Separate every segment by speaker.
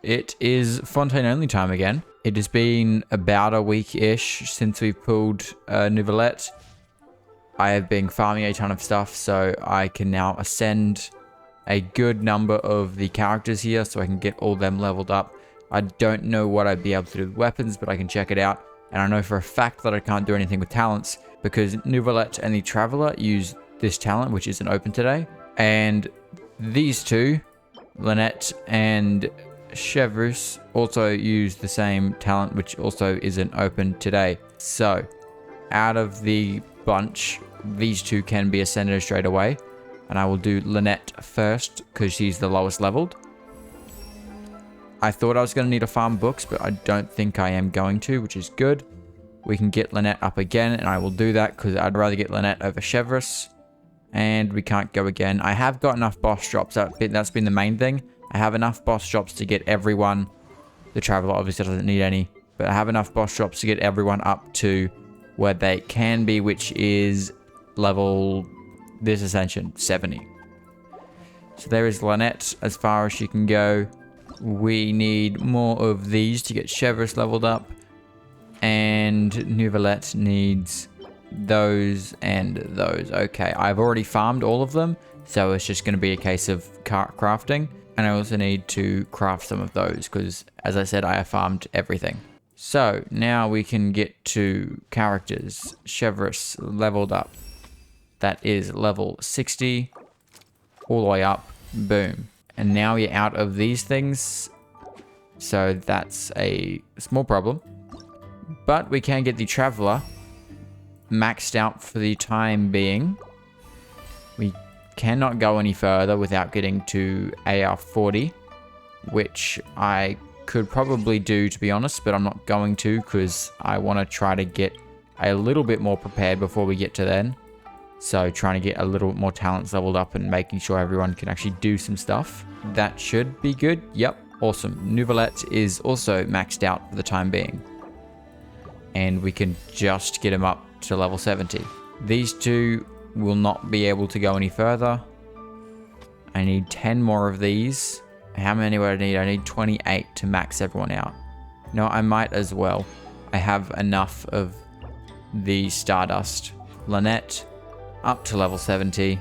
Speaker 1: it is Fontaine only time again. It has been about a week-ish since we've pulled Neuvillette. I have been farming a ton of stuff, so I can now ascend a good number of the characters here, so I can get all them leveled up. I don't know what I'd be able to do with weapons, but I can check it out. And I know for a fact that I can't do anything with talents, because Neuvillette and the Traveler use this talent, which isn't open today. And these two, Lynette and Chevrus, also use the same talent, which also isn't open today. So, out of the bunch, these two can be ascended straight away. And I will do Lynette first, because she's the lowest leveled. I thought I was going to need to farm books, but I don't think I am going to, which is good. We can get Lynette up again, and I will do that, because I'd rather get Lynette over Chevrus. And we can't go again. I have got enough boss drops. That's been the main thing. I have enough boss drops to get everyone. The Traveler obviously doesn't need any. But I have enough boss drops to get everyone up to where they can be, which is level, this ascension, 70. So there is Lynette as far as she can go. We need more of these to get Chevrus leveled up. And Neuvillette needs those and those. Okay, I've already farmed all of them, so it's just going to be a case of crafting. And I also need to craft some of those, because as I said, I have farmed everything. So now we can get to characters. Chevrus leveled up. That is level 60. All the way up. Boom. And now you're out of these things. So that's a small problem. But we can get the Traveler maxed out for the time being. We cannot go any further without getting to AR40, which I could probably do, to be honest, but I'm not going to, because I want to try to get a little bit more prepared before we get to then. So trying to get a little more talents leveled up and making sure everyone can actually do some stuff. That should be good. Yep, awesome. Neuvillette is also maxed out for the time being. And we can just get him up to level 70. These two will not be able to go any further. I need 10 more of these. How many would I need? I need 28 to max everyone out. No, I might as well. I have enough of the Stardust. Lynette, up to level 70.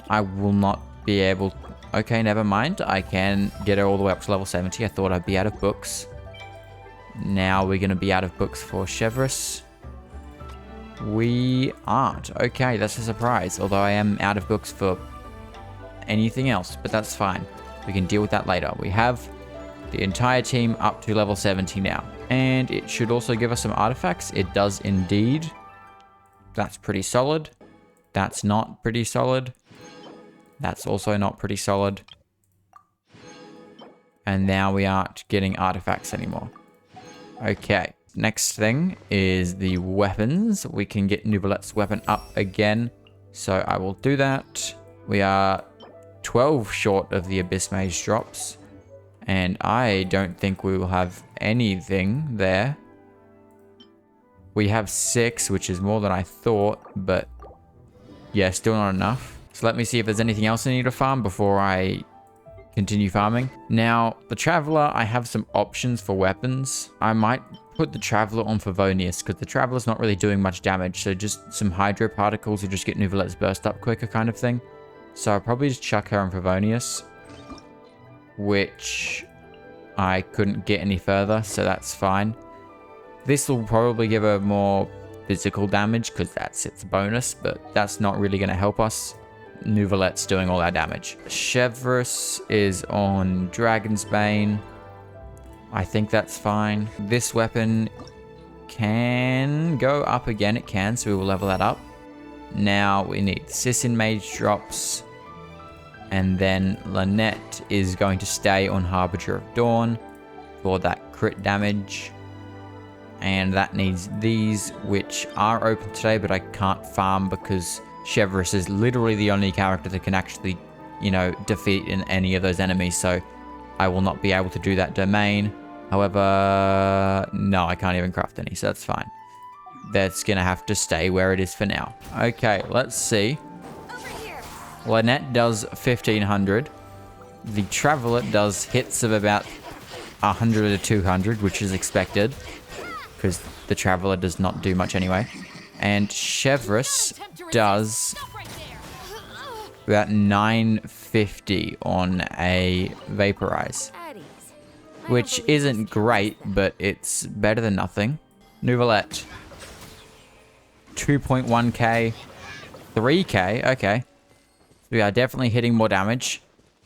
Speaker 1: I will not be able... Okay, never mind. I can get her all the way up to level 70. I thought I'd be out of books. Now we're going to be out of books for Chevrus. We aren't. Okay, that's a surprise. Although I am out of books for anything else, but that's fine. We can deal with that later. We have the entire team up to level 70 now. And it should also give us some artifacts. It does indeed. That's pretty solid. That's not pretty solid. That's also not pretty solid. And now we aren't getting artifacts anymore. Okay, next thing is the weapons. We can get Neuvillette's weapon up again. So I will do that. We are 12 short of the Abyss Mage drops. And I don't think we will have anything there. We have 6, which is more than I thought, but yeah, still not enough. So let me see if there's anything else I need to farm before I continue farming. Now, the Traveler, I have some options for weapons. I might put the Traveler on Favonius, because the Traveler's not really doing much damage, so just some Hydro Particles to just get Neuvillette's burst up quicker kind of thing. So I'll probably just chuck her on Favonius, which I couldn't get any further, so that's fine. This will probably give her more physical damage, because that's its bonus, but that's not really going to help us. Neuvillette's doing all our damage. Chevrus is on Dragon's Bane. I think that's fine. This weapon can go up again. It can, so we will level that up. Now we need Sissin Mage drops. And then Lynette is going to stay on Harbinger of Dawn for that crit damage. And that needs these, which are open today, but I can't farm because Chevrus is literally the only character that can actually, you know, defeat in any of those enemies. So I will not be able to do that domain. However, no, I can't even craft any, so that's fine. That's going to have to stay where it is for now. Okay, let's see. Lynette does 1500. The Traveler does hits of about 100 to 200, which is expected, because the Traveler does not do much anyway. And Chevreuse does about 950 on a Vaporize, which isn't great, but it's better than nothing. Neuvillette, 2.1k, 3k, okay. We are definitely hitting more damage.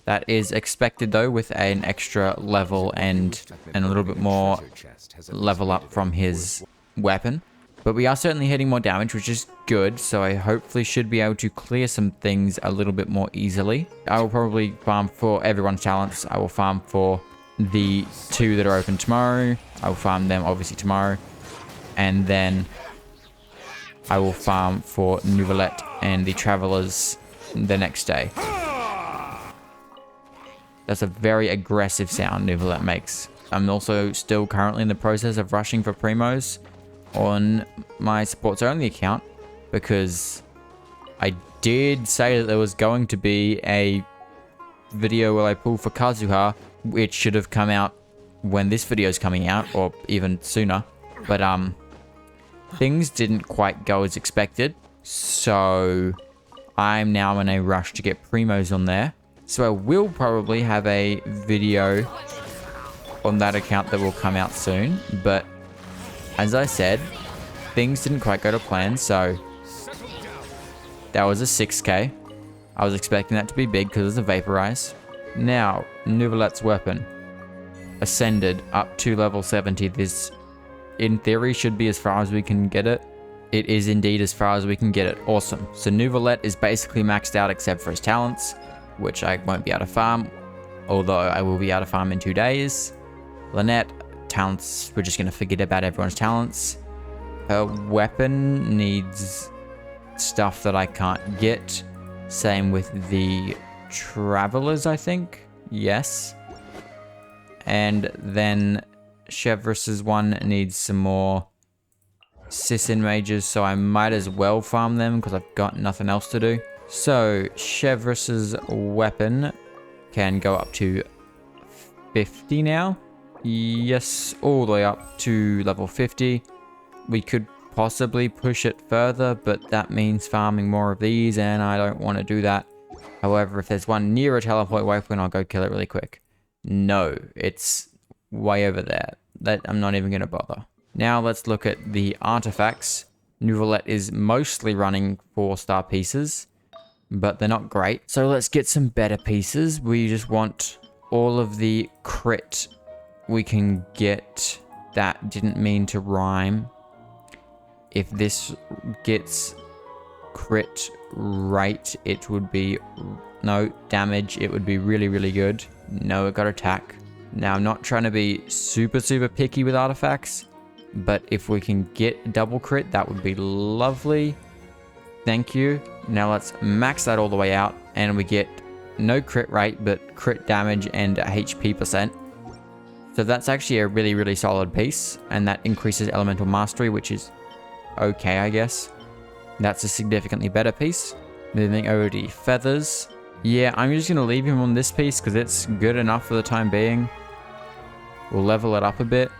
Speaker 1: That is expected though, with an extra level and a little bit more level up from his weapon. But we are certainly hitting more damage, which is good, so I hopefully should be able to clear some things a little bit more easily. I will probably farm for everyone's talents. I will farm for the 2 that are open tomorrow. I will farm them obviously tomorrow. And then I will farm for Neuvillette and the Travelers the next day. That's a very aggressive sound Neuvillette makes. I'm also still currently in the process of rushing for Primos on my supports only account, because I did say that there was going to be a video where I pull for Kazuha, which should have come out when this video is coming out, or even sooner. But things didn't quite go as expected, so I'm now in a rush to get Primos on there. So I will probably have a video on that account that will come out soon, but as I said, things didn't quite go to plan, so that was a 6k. I was expecting that to be big because it's a Vaporize. Now, Neuvillette's weapon ascended up to level 70. This, in theory, should be as far as we can get it. It is indeed as far as we can get it. Awesome. So Neuvillette is basically maxed out except for his talents, which I won't be able to farm, although I will be able to farm in 2 days. Lynette, talents, we're just going to forget about everyone's talents. Her weapon needs stuff that I can't get. Same with the Travelers, I think. Yes. And then Chevreuse's one needs some more Sissin mages, so I might as well farm them because I've got nothing else to do. So Chevreuse's weapon can go up to 50 now. Yes, all the way up to level 50. We could possibly push it further, but that means farming more of these, and I don't want to do that. However, if there's one near a teleport waypoint, I'll go kill it really quick. No, it's way over there. I'm not even going to bother. Now let's look at the artifacts. Neuvillette is mostly running 4-star pieces, but they're not great. So let's get some better pieces. We just want all of the crit we can get. That didn't mean to rhyme. If this gets crit rate, it would be... No, damage, it would be really, really good. No, it got attack. Now, I'm not trying to be super, super picky with artifacts, but if we can get double crit, that would be lovely. Thank you. Now let's max that all the way out, and we get no crit rate, but crit damage and HP percent. So that's actually a really, really solid piece, and that increases elemental mastery, which is okay, I guess. That's a significantly better piece. Moving over to feathers. Yeah, I'm just going to leave him on this piece because it's good enough for the time being. We'll level it up a bit.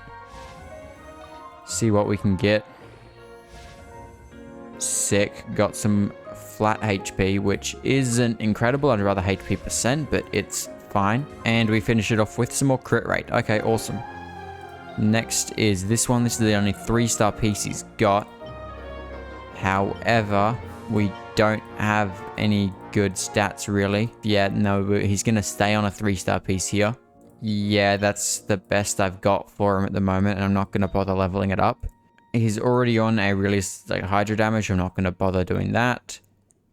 Speaker 1: See what we can get. Sick. Got some flat HP, which isn't incredible. I'd rather HP percent, but it's fine. And we finish it off with some more crit rate. Okay, awesome. Next is this one. This is the only 3-star piece he's got. However, we don't have any good stats really. Yeah, no, he's going to stay on a 3-star piece here. Yeah, that's the best I've got for him at the moment, and I'm not going to bother leveling it up. He's already on a really Hydra damage. I'm not going to bother doing that.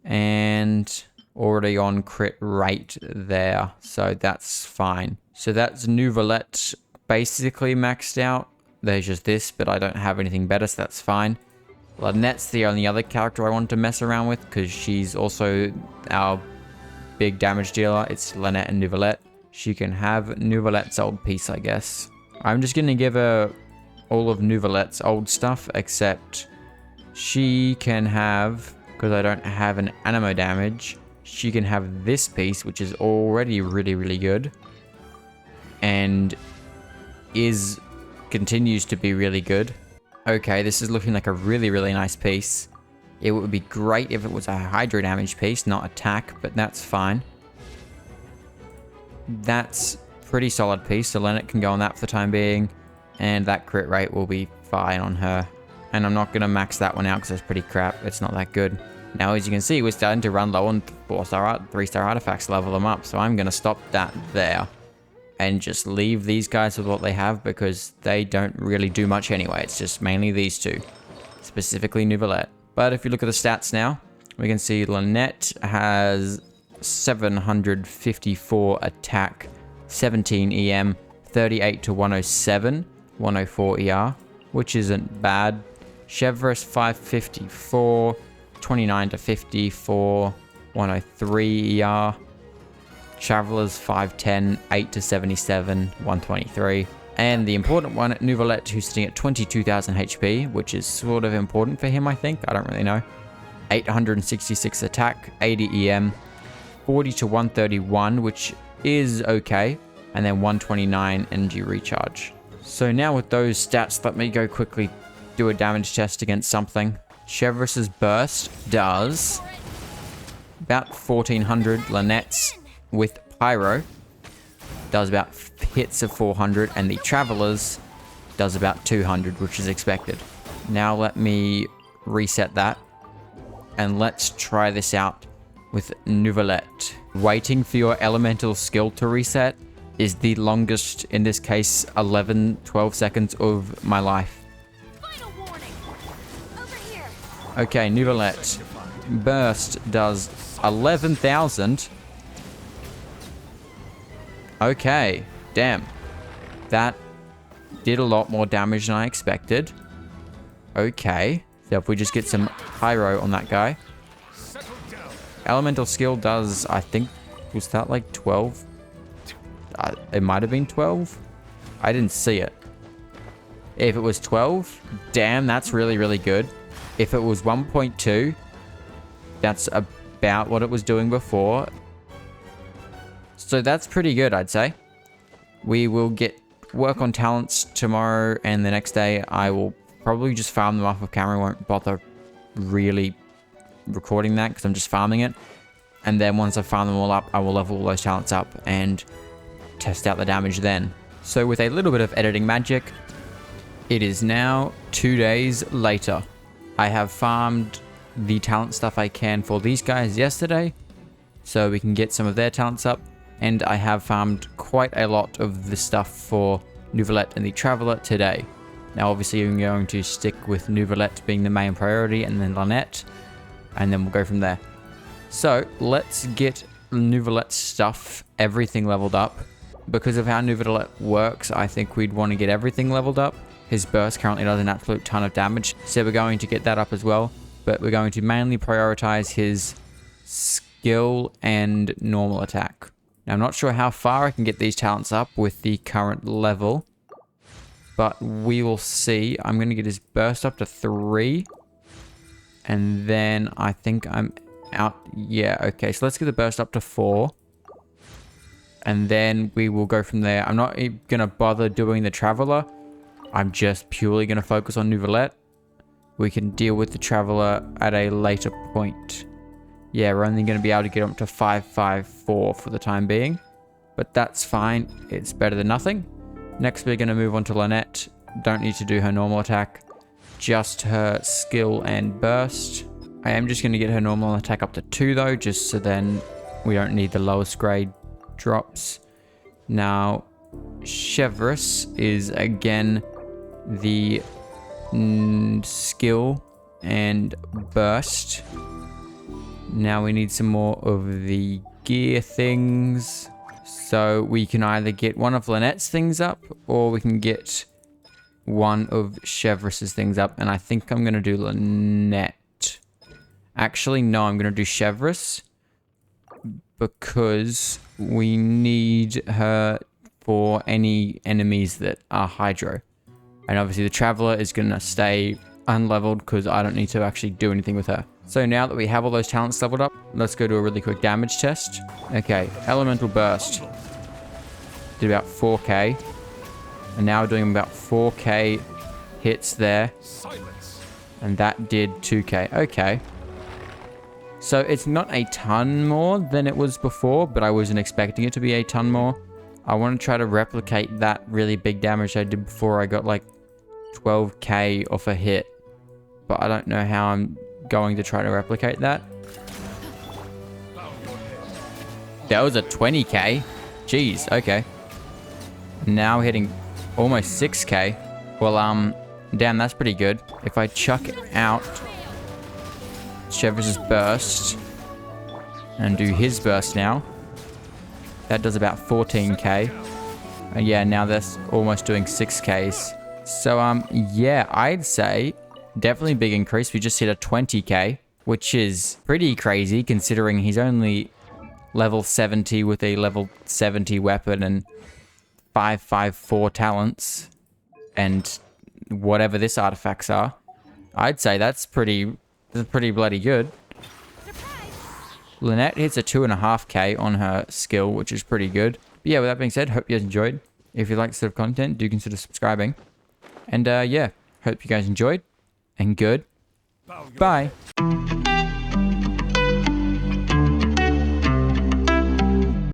Speaker 1: And already on crit rate there, so that's fine. So that's Neuvillette basically maxed out. There's just this, but I don't have anything better, so that's fine. Lynette's the only other character I want to mess around with because she's also our big damage dealer. It's Lynette and Neuvillette. She can have Neuvillette's old piece, I guess. I'm just going to give her all of Neuvillette's old stuff, except she can have, because I don't have an animo damage, she can have this piece, which is already really, really good. And continues to be really good. Okay, this is looking like a really, really nice piece. It would be great if it was a hydro damage piece, not attack, but that's fine. That's pretty solid piece, so Lynette can go on that for the time being, and that crit rate will be fine on her. And I'm not going to max that one out because it's pretty crap. It's not that good. Now, as you can see, we're starting to run low on 3-star artifacts, level them up, so I'm going to stop that there. And just leave these guys with what they have because they don't really do much anyway. It's just mainly these two, specifically Neuvillette. But if you look at the stats now, we can see Lynette has 754 attack, 17 EM, 38 to 107, 104 ER, which isn't bad. Chevreuse 554, 29 to 54, 103 ER. Travelers 510, 8 to 77, 123. And the important one, Neuvillette, who's sitting at 22,000 HP, which is sort of important for him, I think. I don't really know. 866 attack, 80 EM, 40 to 131, which is okay. And then 129 energy recharge. So now with those stats, let me go quickly do a damage test against something. Chevreuse's burst does about 1400. Lynette's with Pyro does about hits of 400, and the Traveler's does about 200, which is expected. Now let me reset that, and let's try this out with Neuvillette. Waiting for your elemental skill to reset is the longest, in this case, 12 seconds of my life.
Speaker 2: Final warning. Over here.
Speaker 1: Okay, Neuvillette. Burst does 11,000. Okay, damn. That did a lot more damage than I expected. Okay, so if we just get some pyro on that guy. Elemental skill does, I think, was that like 12? It might have been 12. I didn't see it. If it was 12, damn, that's really, really good. If it was 1.2, that's about what it was doing before. So that's pretty good, I'd say. We will work on talents tomorrow, and the next day I will probably just farm them off of camera. I won't bother really recording that because I'm just farming it. And then once I farm them all up, I will level all those talents up and test out the damage then. So with a little bit of editing magic, it is now 2 days later. I have farmed the talent stuff I can for these guys yesterday, so we can get some of their talents up. And I have farmed quite a lot of the stuff for Neuvillette and the Traveler today. Now obviously I'm going to stick with Neuvillette being the main priority, and then Lynette, and then we'll go from there. So let's get Neuvillette's stuff, everything leveled up. Because of how Neuvillette works, I think we'd want to get everything leveled up. His burst currently does an absolute ton of damage, so we're going to get that up as well. But we're going to mainly prioritize his skill and normal attack. Now, I'm not sure how far I can get these talents up with the current level, but we will see. I'm going to get his burst up to 3, and then I think I'm out. Yeah, okay, so let's get the burst up to 4, and then we will go from there. I'm not going to bother doing the Traveler. I'm just purely going to focus on Neuvillette. We can deal with the Traveler at a later point. Yeah, we're only going to be able to get up to 554 for the time being. But that's fine. It's better than nothing. Next, we're going to move on to Lynette. Don't need to do her normal attack. Just her skill and burst. I am just going to get her normal attack up to 2 though, just so then we don't need the lowest grade drops. Now, Chevreuse is again the skill and burst. Now we need some more of the gear things. So we can either get one of Lynette's things up, or we can get one of Chevreuse's things up. And I think I'm going to do Lynette. Actually, no, I'm going to do Chevreuse, because we need her for any enemies that are hydro. And obviously the Traveler is going to stay unleveled because I don't need to actually do anything with her. So now that we have all those talents leveled up, let's go do a really quick damage test. Okay, Elemental Burst. Did about 4k. And now we're doing about 4k hits there. And that did 2k. Okay. So it's not a ton more than it was before, but I wasn't expecting it to be a ton more. I want to try to replicate that really big damage I did before. I got like 12k off a hit. But I don't know how I'm going to try to replicate that. That was a 20k. Jeez, okay. Now hitting almost 6k. Well, damn, that's pretty good. If I chuck out Chevis's burst and do his burst now, that does about 14k. And yeah, now that's almost doing 6ks. So, yeah, I'd say definitely big increase. We just hit a 20k, which is pretty crazy considering he's only level 70 with a level 70 weapon and 554 talents and whatever this artifacts are. I'd say that's pretty bloody good. Lynette hits a 2.5k on her skill, which is pretty good. But yeah, with that being said, hope you guys enjoyed. If you like this sort of content, do consider subscribing. And yeah, hope you guys enjoyed. And good. Bye.